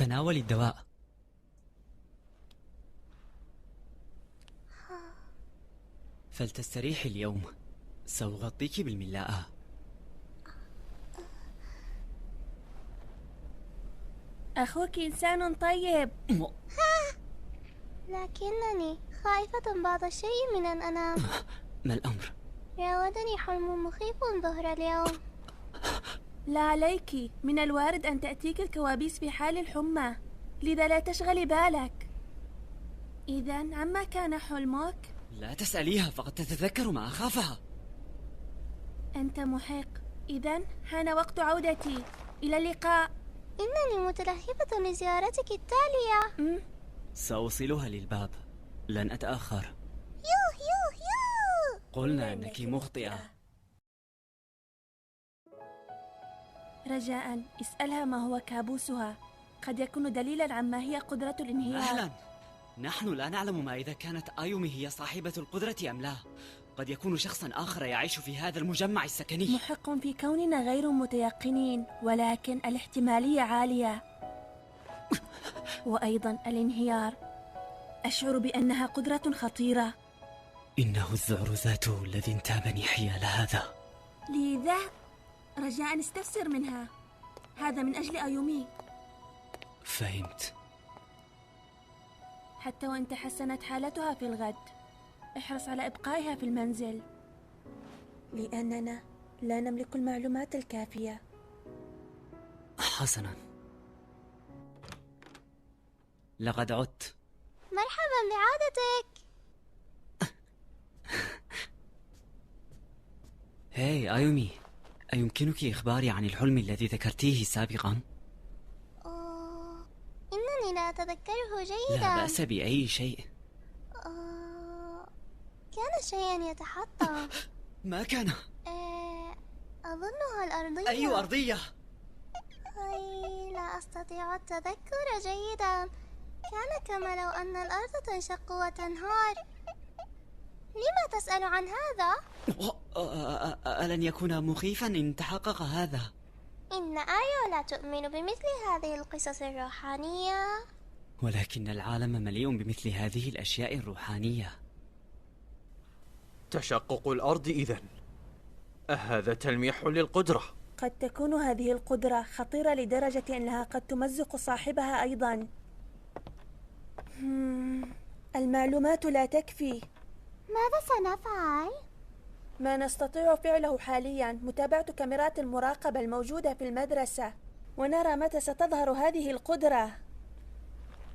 تناولي الدواء. فلتستريحي اليوم، سأغطيك بالملاءة. أخوك إنسان طيب. لكنني خائفة بعض الشيء من أن أنام. ما الأمر؟ راودني حلم مخيف ظهر اليوم. لا عليك، من الوارد أن تأتيك الكوابيس في حال الحمى، لذا لا تشغلي بالك. إذن عما كان حلمك؟ لا تسأليها، فقد تتذكر ما أخافها. أنت محق. إذن حان وقت عودتي. إلى اللقاء. إنني متلهفة لزيارتك التالية. سأوصلها للباب، لن أتأخر. يوه يوه يوه. قلنا أنك مخطئة. رجاء اسألها ما هو كابوسها، قد يكون دليلا عما هي قدرة الانهيار. أهلا، نحن لا نعلم ما إذا كانت آيومي هي صاحبة القدرة أم لا. قد يكون شخصا آخر يعيش في هذا المجمع السكني. محق في كوننا غير متيقنين، ولكن الاحتمالية عالية. وأيضا الانهيار، أشعر بأنها قدرة خطيرة. إنه الذعر ذاته الذي انتابني حيال هذا. لذا رجاء استفسر منها، هذا من أجل آيومي. فهمت. حتى وإن تحسنت حالتها في الغد، احرص على إبقائها في المنزل، لأننا لا نملك المعلومات الكافية. حسنا، لقد عدت. مرحبا بعودتك. هاي آيومي، أيمكنك إخباري عن الحلم الذي ذكرتيه سابقا؟ إنني لا أتذكره جيدا. لا بأس بأي شيء. كان شيئا يتحطم. ما كان؟ أظنها الأرضية. أي أرضية؟ لا أستطيع التذكر جيدا. كان كما لو أن الأرض تنشق وتنهار. لما تسأل عن هذا؟ ألن يكون مخيفا إن تحقق هذا؟ إن آيو لا تؤمن بمثل هذه القصص الروحانية. ولكن العالم مليء بمثل هذه الأشياء الروحانية. تشقق الأرض إذن، أهذا تلميح للقدرة؟ قد تكون هذه القدرة خطيرة لدرجة أنها قد تمزق صاحبها أيضا. المعلومات لا تكفي. ماذا سنفعل؟ ما نستطيع فعله حاليا متابعة كاميرات المراقبة الموجودة في المدرسة، ونرى متى ستظهر هذه القدرة.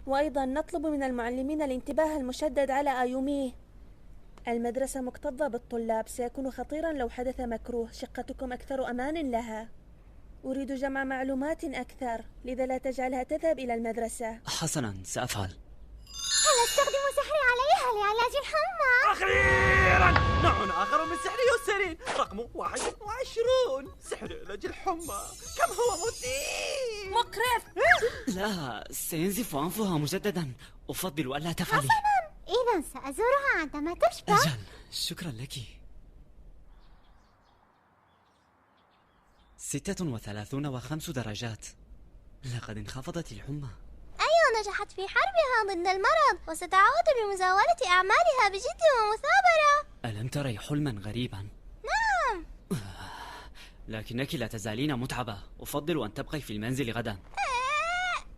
وأيضا نطلب من المعلمين الانتباه المشدد على آيومي. المدرسة مكتظة بالطلاب، سيكون خطيرا لو حدث مكروه. شقتكم أكثر أمان لها. أريد جمع معلومات أكثر، لذا لا تجعلها تذهب إلى المدرسة. حسنا، سأفعل. هل أستخدم سحري عليها لعلاج الحمى؟ أخيرا نوع آخر من سحر يوسرين، رقم 21. سحر علاج الحمى، كم هو مثير مقرف. لا، سينزف أنفها مجددا. أفضل ألا تفعلي. إذا سأزورها عندما تشبع. أجل، شكرا لك. 36 و5 درجات. لقد انخفضت الحمى. آيو نجحت في حربها ضد المرض، وستعود لمزاولة أعمالها بجد ومثابرة. ألم تري حلما غريبا؟ نعم. لكنك لا تزالين متعبة. أفضل أن تبقي في المنزل غدا.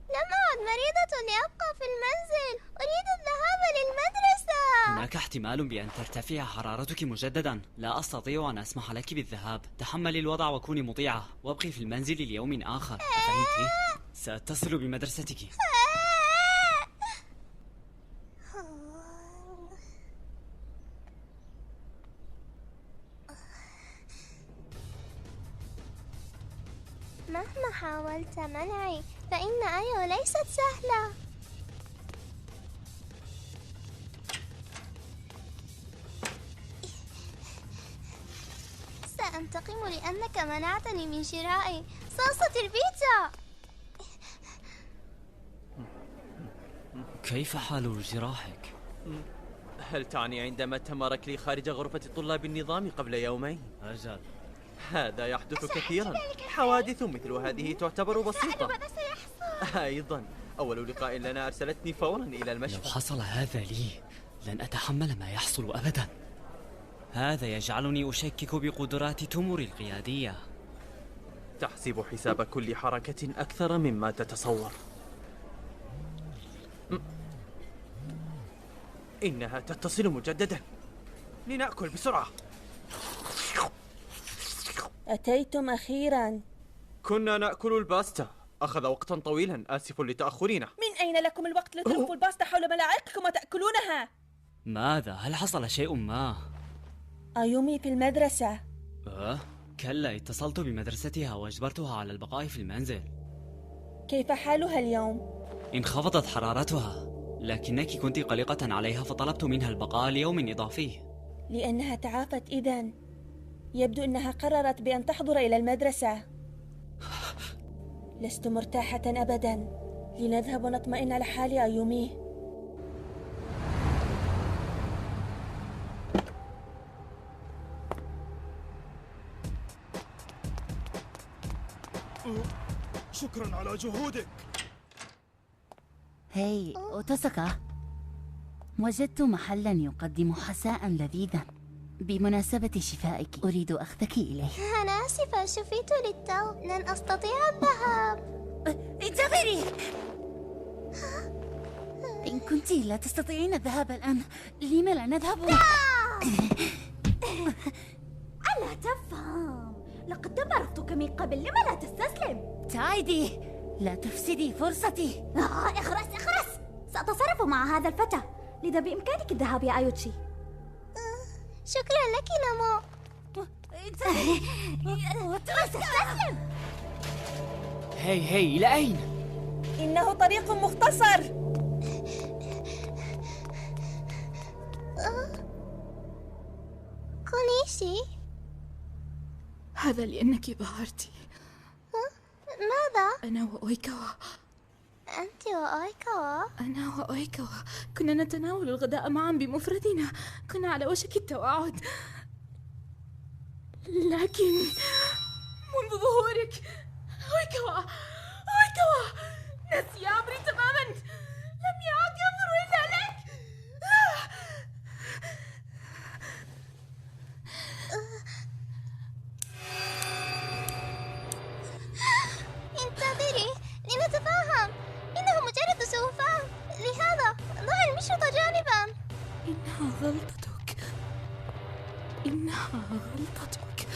لم أعد مريضة لأبقى في المنزل، أريد الذهاب للمدرسة. هناك احتمال بأن ترتفع حرارتك مجددا. لا أستطيع أن أسمح لك بالذهاب. تحملي الوضع وكوني مطيعة، وابقي في المنزل ليوم آخر. أفهمتِ؟ سأتصل بمدرستك. مهما حاولت منعي، فإن آيو ليست سهلة. سأنتقم لأنك منعتني من شراء صلصة البيتزا. كيف حال جراحك؟ هل تعني عندما تمارك لي خارج غرفة طلاب النظام قبل يومين؟ أجل، هذا يحدث كثيرا. حوادث مثل هذه تعتبر بسيطة. ماذا سيحصل؟ أيضا أول لقاء لنا أرسلتني فورا إلى لو المشفى. حصل هذا لي لن أتحمل ما يحصل أبدا. هذا يجعلني أشكك بقدرات تمور القيادية. تحسب حساب كل حركة أكثر مما تتصور. إنها تتصل مجددا. لنأكل بسرعة. أتيتم أخيرا. كنا نأكل الباستا. أخذ وقتا طويلا، آسف لتأخرنا. من أين لكم الوقت لتلفوا الباستا حول ملاعقكم وتأكلونها؟ ماذا؟ هل حصل شيء ما؟ أيومي في المدرسة. كلا، اتصلت بمدرستها وأجبرتها على البقاء في المنزل. كيف حالها اليوم؟ انخفضت حرارتها، لكنك كنت قلقة عليها فطلبت منها البقاء ليوم إضافي. لأنها تعافت إذن. يبدو أنها قررت بأن تحضر إلى المدرسة. لست مرتاحة أبدا. لنذهب ونطمئن على حال أيومي. شكرا على جهودك. هاي أوتوساكا، وجدت محلا يقدم حساء لذيذا بمناسبة شفائك، أريد أخذك إليه. أنا آسفة، شفيت للتو، لن أستطيع الذهاب. انتظري. إن كنت لا تستطيعين الذهاب الآن، لم لا نذهب؟ ألا تفهم، لقد دمرتك من قبل، لم لا تستسلم؟ تايدي، لا تفسدي فرصتي. اخرس، سأتصرف مع هذا الفتى، لذا بإمكانك الذهاب يا أيوتشي. شكرا لك نمو. تستسلم. هي إلى أين؟ إنه طريق مختصر. كونيشي. هذا لأنك ظهرتِ. ماذا؟ أنا وأويكاوا. أنت وأويكاوا؟ أنا وأويكاوا كنا نتناول الغداء معا بمفردنا، كنا على وشك التوعد، لكن منذ ظهورك أويكاوا نسي أمري تماما، لم يعد ينظر إلا لك. انتظري لنتفاهم، إنه مجرد سوء فهم، لهذا ضع المشرط جانبا. إنها غلطتك. إنها غلطتك.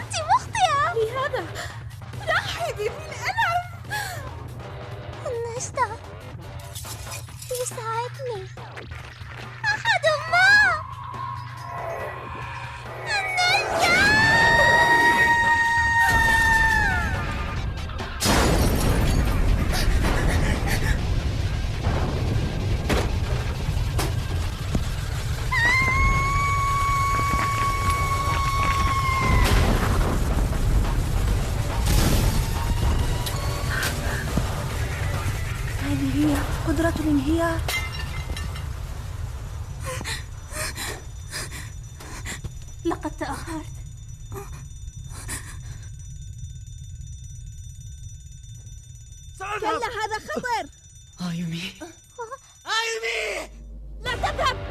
أنت مخطئة. لهذا لاحظي في الألم. النجدة يساعدني. أحد ما. النجدة. هذه هي قدرة الانهيار. لقد تأخرت. كلا، هذا خطر. أيومي، لا تذهب.